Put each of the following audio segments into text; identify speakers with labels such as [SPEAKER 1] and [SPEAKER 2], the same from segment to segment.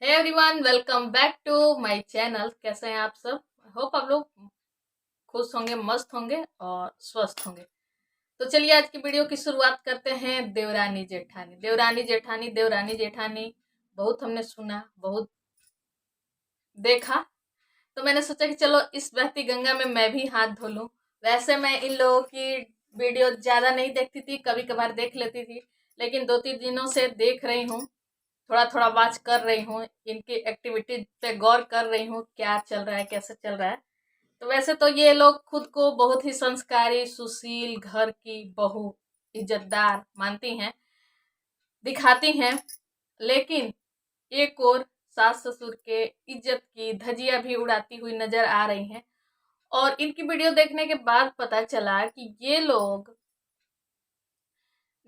[SPEAKER 1] Hey everyone, welcome back to my channel. कैसे हैं आप सब? होप आप लोग खुश होंगे, मस्त होंगे और स्वस्थ होंगे। तो चलिए आज की वीडियो की शुरुआत करते हैं। देवरानी जेठानी, देवरानी जेठानी, देवरानी जेठानी बहुत हमने सुना, बहुत देखा। तो मैंने सोचा कि चलो इस बहती गंगा में मैं भी हाथ धो लूं। वैसे मैं इन लोगों की वीडियो ज्यादा नहीं देखती थी, कभी कभार देख लेती थी, लेकिन 2-3 दिनों से देख रही हूँ, थोड़ा थोड़ा वॉच कर रही हूँ, इनकी एक्टिविटीज पे गौर कर रही हूँ, क्या चल रहा है, कैसे चल रहा है। तो वैसे तो ये लोग खुद को बहुत ही संस्कारी, सुशील, घर की बहू, इज्जतदार मानती हैं, दिखाती हैं, लेकिन एक और सास ससुर के इज्जत की धजिया भी उड़ाती हुई नजर आ रही हैं। और इनकी वीडियो देखने के बाद पता चला कि ये लोग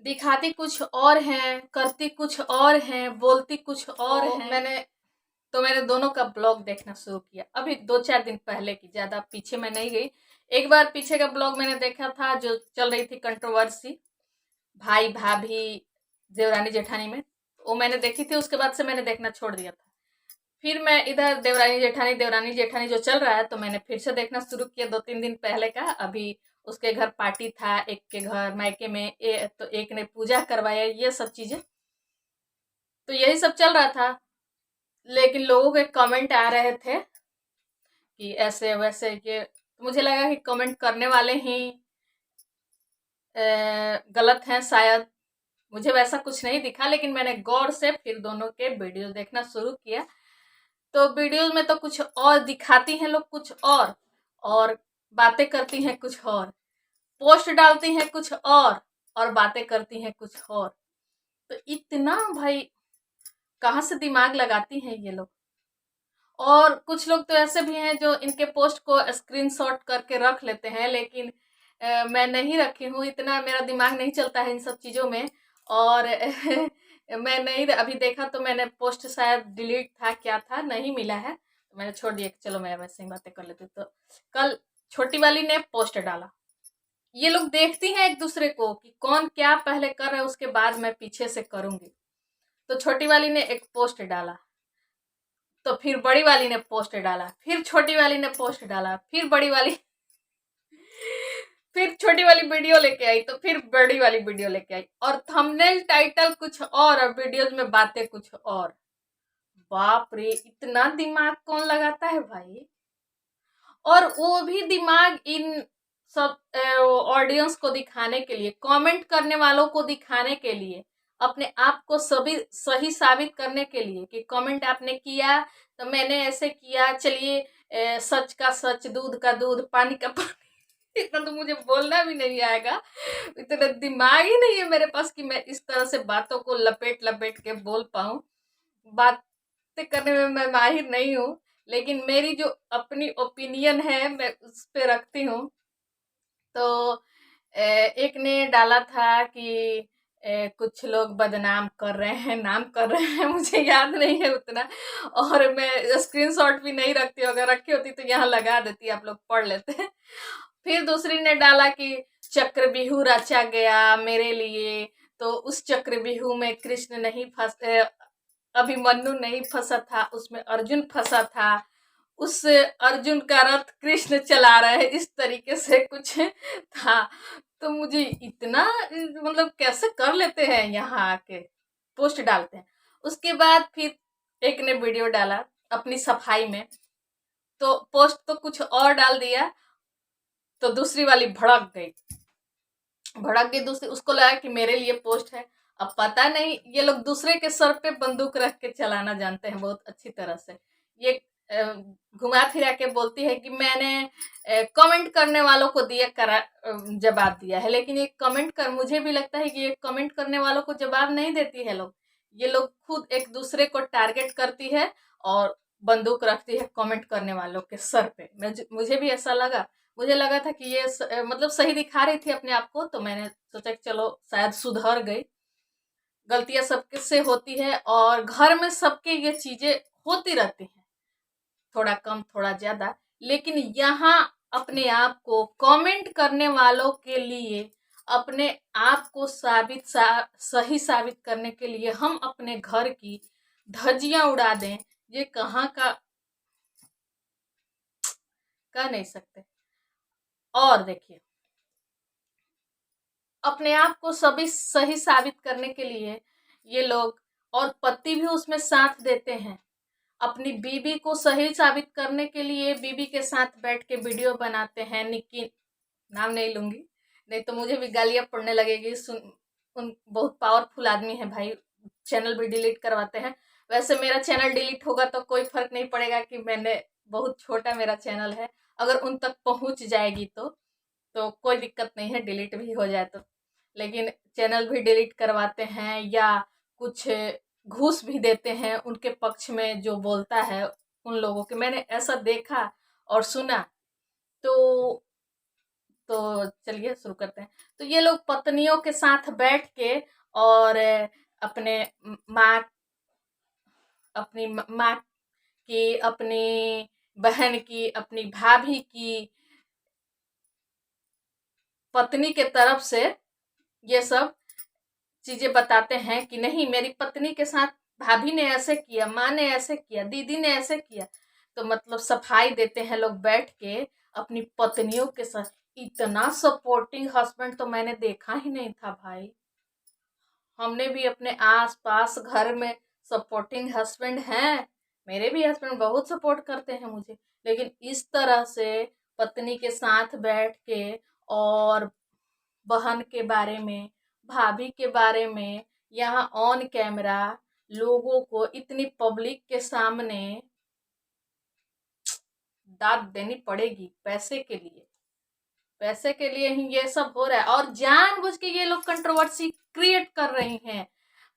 [SPEAKER 1] दिखाती कुछ और हैं, करती कुछ और हैं, बोलती कुछ और हैं। मैंने दोनों का ब्लॉग देखना शुरू किया, अभी 2-4 दिन पहले की, ज्यादा पीछे मैं नहीं गई। एक बार पीछे का ब्लॉग मैंने देखा था जो चल रही थी कंट्रोवर्सी, भाई भाभी देवरानी जेठानी में, वो मैंने देखी थी। उसके बाद से मैंने देखना छोड़ दिया था। फिर मैं इधर देवरानी जेठानी जो चल रहा है, तो मैंने फिर से देखना शुरू किया 2-3 दिन पहले का। अभी उसके घर पार्टी था, एक के घर मायके में, तो एक ने पूजा करवाया, ये सब चीजें, तो यही सब चल रहा था। लेकिन लोगों के कमेंट आ रहे थे कि ऐसे वैसे, ये तो मुझे लगा कि कमेंट करने वाले ही गलत हैं शायद। मुझे वैसा कुछ नहीं दिखा, लेकिन मैंने गौर से फिर दोनों के वीडियो देखना शुरू किया। तो वीडियोस में तो कुछ और दिखाती हैं लोग, कुछ और बातें करती हैं कुछ और, पोस्ट डालती हैं कुछ और बातें करती हैं कुछ और। तो इतना भाई कहाँ से दिमाग लगाती हैं ये लोग। और कुछ लोग तो ऐसे भी हैं जो इनके पोस्ट को स्क्रीनशॉट करके रख लेते हैं, लेकिन मैं नहीं रखी हूँ, इतना मेरा दिमाग नहीं चलता है इन सब चीज़ों में। और मैं नहीं अभी देखा, तो मैंने पोस्ट शायद डिलीट था, क्या था, नहीं मिला है, तो मैंने छोड़ दिया कि चलो मैं वैसे ही बातें कर लेती हूँ। तो कल छोटी वाली ने पोस्ट डाला, ये लोग देखती हैं एक दूसरे को कि कौन क्या पहले कर रहा है, उसके बाद मैं पीछे से करूंगी। तो छोटी वाली ने एक पोस्ट डाला, तो फिर बड़ी वाली ने पोस्ट डाला, फिर छोटी वाली ने पोस्ट डाला, फिर बड़ी वाली फिर छोटी वाली वीडियो लेके आई, तो फिर बड़ी वाली वीडियो लेके आई, और थंबनेल टाइटल कुछ और वीडियोस में बातें कुछ और। बाप रे, इतना दिमाग कौन लगाता है भाई। और वो भी दिमाग इन सब ऑडियंस को दिखाने के लिए, कमेंट करने वालों को दिखाने के लिए, अपने आप को सभी सही साबित करने के लिए कि कमेंट आपने किया तो मैंने ऐसे किया, चलिए सच का सच, दूध का दूध, पानी का पानी। इतना तो मुझे बोलना भी नहीं आएगा, इतना दिमाग ही नहीं है मेरे पास कि मैं इस तरह से बातों को लपेट लपेट के बोल पाऊं। बातें करने में मैं माहिर नहीं हूँ, लेकिन मेरी जो अपनी ओपिनियन है मैं उस पे रखती हूँ। तो एक ने डाला था कि कुछ लोग बदनाम कर रहे हैं, नाम कर रहे हैं, मुझे याद नहीं है उतना, और मैं स्क्रीनशॉट भी नहीं रखती हूँ, अगर रखी होती तो यहाँ लगा देती, आप लोग पढ़ लेते हैं। फिर दूसरी ने डाला कि चक्रव्यूह रचा गया मेरे लिए, तो उस चक्रव्यूह में कृष्ण नहीं फंस, अभिमन्यु नहीं फंसा था, उसमें अर्जुन फंसा था, उस अर्जुन का रथ कृष्ण चला रहे हैं, इस तरीके से कुछ था। तो मुझे इतना, मतलब कैसे कर लेते हैं, यहाँ आके पोस्ट डालते हैं। उसके बाद फिर एक ने वीडियो डाला अपनी सफाई में, तो पोस्ट तो कुछ और डाल दिया, तो दूसरी वाली भड़क गई दूसरी, उसको लगा कि मेरे लिए पोस्ट है। अब पता नहीं, ये लोग दूसरे के सर पे बंदूक रख के चलाना जानते हैं बहुत अच्छी तरह से। ये घुमा फिरा के बोलती है कि मैंने कमेंट करने वालों को जवाब दिया है, लेकिन ये कमेंट कर, मुझे भी लगता है कि ये कमेंट करने वालों को जवाब नहीं देती है लोग। ये लोग खुद एक दूसरे को टारगेट करती है और बंदूक रखती है कमेंट करने वालों के सर पे। मुझे भी ऐसा लगा, मुझे लगा था कि ये मतलब सही दिखा रही थी अपने आप को, तो मैंने सोचा कि चलो शायद सुधर गई। गलतियां सबके से होती है, और घर में सबके ये चीजें होती रहती हैं, थोड़ा कम थोड़ा ज्यादा। लेकिन यहाँ अपने आप को कमेंट करने वालों के लिए, अपने आप को सही साबित करने के लिए हम अपने घर की धज्जियां उड़ा दें, ये कहाँ का कह नहीं सकते। और देखिए, अपने आप को सभी सही साबित करने के लिए ये लोग, और पति भी उसमें साथ देते हैं, अपनी बीवी को सही साबित करने के लिए बीवी के साथ बैठ के वीडियो बनाते हैं। निक्की, नाम नहीं लूंगी, नहीं तो मुझे भी गालियां पड़ने लगेगी। उन बहुत पावरफुल आदमी है भाई, चैनल भी डिलीट करवाते हैं। वैसे मेरा चैनल डिलीट होगा तो कोई फर्क नहीं पड़ेगा कि मैंने, बहुत छोटा मेरा चैनल है, अगर उन तक पहुंच जाएगी तो कोई दिक्कत नहीं है, डिलीट भी हो जाए तो। लेकिन चैनल भी डिलीट करवाते हैं या कुछ घूस भी देते हैं उनके पक्ष में जो बोलता है उन लोगों के, मैंने ऐसा देखा और सुना। तो चलिए शुरू करते हैं। तो ये लोग पत्नियों के साथ बैठ के और अपने माँ अपनी माँ की, अपनी बहन की, अपनी भाभी की, पत्नी के तरफ से ये सब चीजें बताते हैं कि नहीं, मेरी पत्नी के साथ भाभी ने ऐसे किया, माँ ने ऐसे किया, दीदी ने ऐसे किया। तो मतलब सफाई देते हैं लोग बैठ के अपनी पत्नियों के साथ। इतना सपोर्टिंग हस्बैंड तो मैंने देखा ही नहीं था भाई। हमने भी अपने आस पास घर में सपोर्टिंग हस्बैंड हैं, मेरे भी हस्बैंड बहुत सपोर्ट करते हैं मुझे, लेकिन इस तरह से पत्नी के साथ बैठ के और बहन के बारे में, भाभी के बारे में, यहाँ ऑन कैमरा लोगों को इतनी पब्लिक के सामने दाद देनी पड़ेगी पैसे के लिए। पैसे के लिए ही ये सब हो रहा है, और जानबूझ के ये लोग कंट्रोवर्सी क्रिएट कर रही हैं।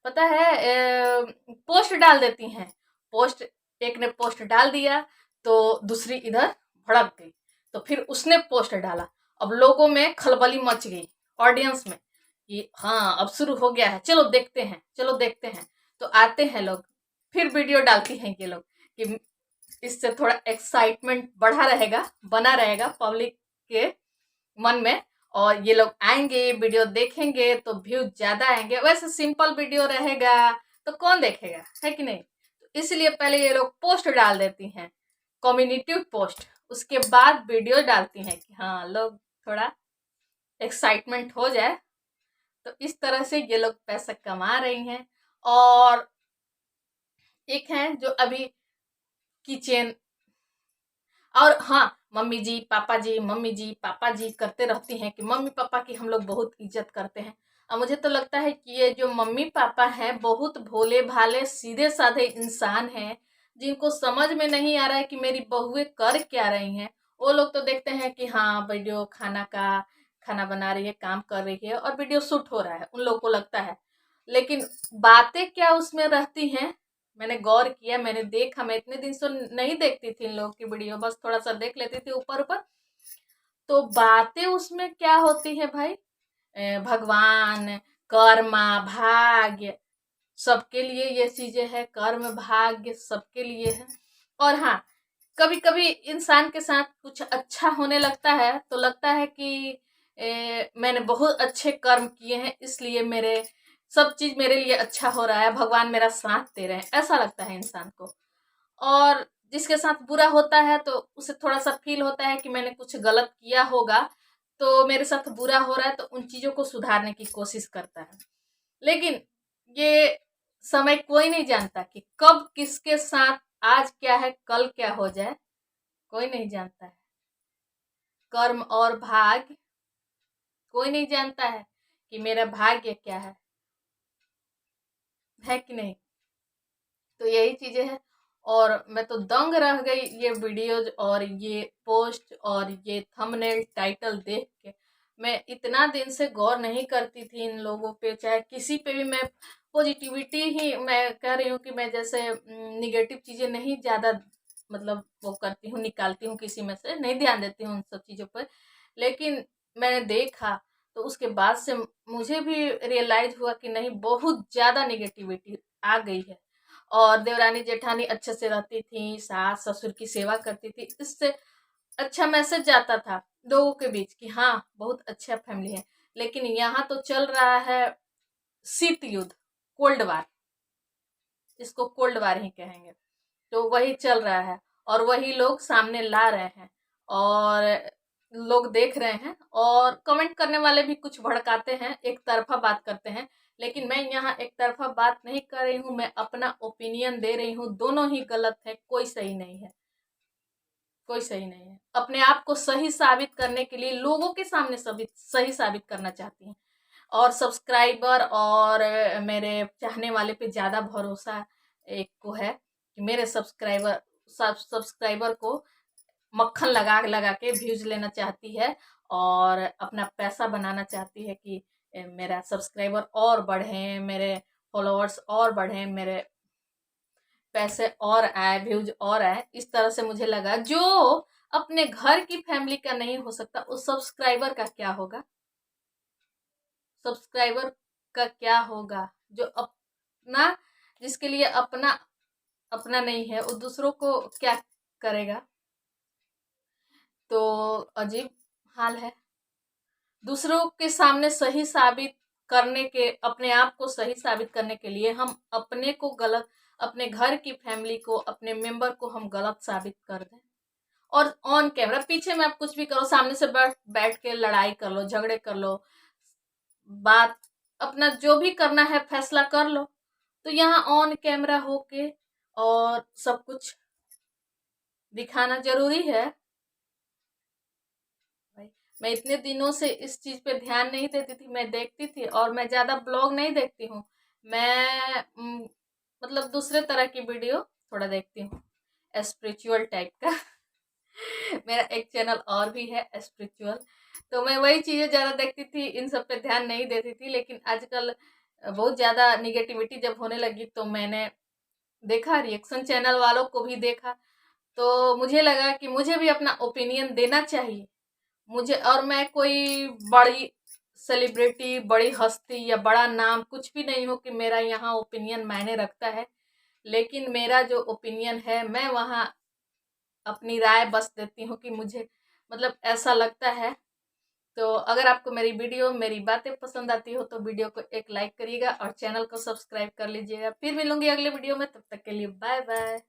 [SPEAKER 1] पता है, पोस्ट डाल देती हैं, पोस्ट, एक ने पोस्ट डाल दिया तो दूसरी इधर भड़क गई, तो फिर उसने पोस्ट डाला, अब लोगों में खलबली मच गई ऑडियंस में कि हाँ अब शुरू हो गया है, चलो देखते हैं, चलो देखते हैं। तो आते हैं लोग, फिर वीडियो डालती हैं ये लोग कि इससे थोड़ा एक्साइटमेंट बढ़ा रहेगा, बना रहेगा पब्लिक के मन में, और ये लोग आएंगे वीडियो देखेंगे तो व्यूज ज्यादा आएंगे। वैसे सिंपल वीडियो रहेगा तो कौन देखेगा, है कि नहीं। तो इसलिए पहले ये लोग पोस्ट डाल देती हैं, कम्युनिटी पोस्ट, उसके बाद वीडियो डालती हैं कि हाँ लोग थोड़ा एक्साइटमेंट हो जाए। तो इस तरह से ये लोग पैसा कमा रही हैं। और एक है जो अभी किचन, और हाँ मम्मी जी पापा जी, मम्मी जी पापा जी करते रहती हैं कि मम्मी पापा की हम लोग बहुत इज्जत करते हैं। और मुझे तो लगता है कि ये जो मम्मी पापा हैं बहुत भोले भाले सीधे साधे इंसान हैं, जिनको समझ में नहीं आ रहा है कि मेरी बहुएं कर क्या रही हैं। वो लोग तो देखते हैं कि हाँ वीडियो खाना बना रही है, काम कर रही है और वीडियो शूट हो रहा है, उन लोगों को लगता है। लेकिन बातें क्या उसमें रहती हैं, मैंने गौर किया, मैंने देखा, मैं इतने दिन से नहीं देखती थी इन लोग की वीडियो, बस थोड़ा सा देख लेती थी ऊपर ऊपर। तो बातें उसमें क्या होती है भाई, भगवान, कर्मा, भाग्य, सबके लिए ये चीजें है, कर्म भाग्य सबके लिए है। और हाँ, कभी कभी इंसान के साथ कुछ अच्छा होने लगता है तो लगता है कि मैंने बहुत अच्छे कर्म किए हैं, इसलिए मेरे सब चीज मेरे लिए अच्छा हो रहा है, भगवान मेरा साथ दे रहे हैं, ऐसा लगता है इंसान को। और जिसके साथ बुरा होता है तो उसे थोड़ा सा फील होता है कि मैंने कुछ गलत किया होगा, तो मेरे साथ बुरा हो रहा है, तो उन चीजों को सुधारने की कोशिश करता है। लेकिन ये समय कोई नहीं जानता कि कब किसके साथ आज क्या है कल क्या हो जाए, कोई नहीं जानता है। कर्म और भाग्य कोई नहीं जानता है कि मेरा भाग्य क्या है कि नहीं। तो यही चीजें हैं। और मैं तो दंग रह गई ये वीडियोज और ये पोस्ट और ये थंबनेल टाइटल देख के। मैं इतना दिन से गौर नहीं करती थी इन लोगों पे, चाहे किसी पे भी। मैं पॉजिटिविटी ही, मैं कह रही हूँ कि मैं जैसे निगेटिव चीजें नहीं ज्यादा मतलब वो करती हूँ, निकालती हूँ, किसी में से नहीं ध्यान देती हूँ उन सब चीजों पर। लेकिन मैंने देखा तो उसके बाद से मुझे भी रियलाइज हुआ कि नहीं, बहुत ज्यादा निगेटिविटी आ गई है। और देवरानी जेठानी अच्छे से रहती थी, सास ससुर की सेवा करती थी, इससे अच्छा मैसेज जाता था लोगों के बीच कि हाँ बहुत अच्छा फैमिली है। लेकिन यहाँ तो चल रहा है शीत युद्ध, कोल्ड वार। इसको कोल्ड वार ही कहेंगे। तो वही चल रहा है और वही लोग सामने ला रहे हैं और लोग देख रहे हैं और कमेंट करने वाले भी कुछ भड़काते हैं, एक तरफा बात करते हैं। लेकिन मैं यहाँ एक तरफा बात नहीं कर रही हूँ, मैं अपना ओपिनियन दे रही हूँ। दोनों ही गलत है, कोई सही नहीं है, कोई सही नहीं है। अपने आप को सही साबित करने के लिए लोगों के सामने सही साबित करना चाहती हैं। और सब्सक्राइबर और मेरे चाहने वाले पे ज़्यादा भरोसा एक को है कि मेरे सब्सक्राइबर को मक्खन लगा लगा के व्यूज लेना चाहती है और अपना पैसा बनाना चाहती है कि मेरा सब्सक्राइबर और बढ़े, मेरे फॉलोअर्स और बढ़े, मेरे पैसे और आए, व्यूज और आए। इस तरह से मुझे लगा जो अपने घर की फैमिली का नहीं हो सकता उस सब्सक्राइबर का क्या होगा, सब्सक्राइबर का क्या होगा जो अपना, जिसके लिए अपना अपना नहीं है वो दूसरों को क्या करेगा। तो अजीब हाल है। दूसरों के सामने सही साबित करने के, अपने आप को सही साबित करने के लिए हम अपने को गलत, अपने घर की फैमिली को, अपने मेंबर को हम गलत साबित कर दें। और ऑन कैमरा, पीछे में आप कुछ भी करो, सामने से बैठ के लड़ाई कर लो, झगड़े कर लो, बात अपना जो भी करना है फैसला कर लो। तो यहाँ ऑन कैमरा होके और सब कुछ दिखाना जरूरी है भाई। मैं इतने दिनों से इस चीज पे ध्यान नहीं देती थी, मैं देखती थी और मैं ज्यादा ब्लॉग नहीं देखती हूँ। मैं मतलब दूसरे तरह की वीडियो थोड़ा देखती हूँ, स्पिरिचुअल टाइप का मेरा एक चैनल और भी है स्पिरिचुअल, तो मैं वही चीजें ज्यादा देखती थी, इन सब पे ध्यान नहीं देती थी। लेकिन आजकल बहुत ज्यादा निगेटिविटी जब होने लगी तो मैंने देखा, रिएक्शन चैनल वालों को भी देखा, तो मुझे लगा कि मुझे भी अपना ओपिनियन देना चाहिए। मुझे, और मैं कोई बड़ी सेलिब्रिटी, बड़ी हस्ती या बड़ा नाम कुछ भी नहीं हो कि मेरा यहाँ ओपिनियन मायने रखता है। लेकिन मेरा जो ओपिनियन है मैं वहाँ अपनी राय बस देती हूँ कि मुझे मतलब ऐसा लगता है। तो अगर आपको मेरी वीडियो, मेरी बातें पसंद आती हो तो वीडियो को एक लाइक करिएगा और चैनल को सब्सक्राइब कर लीजिएगा। फिर मिलूंगी अगले वीडियो में, तब तक के लिए बाय बाय।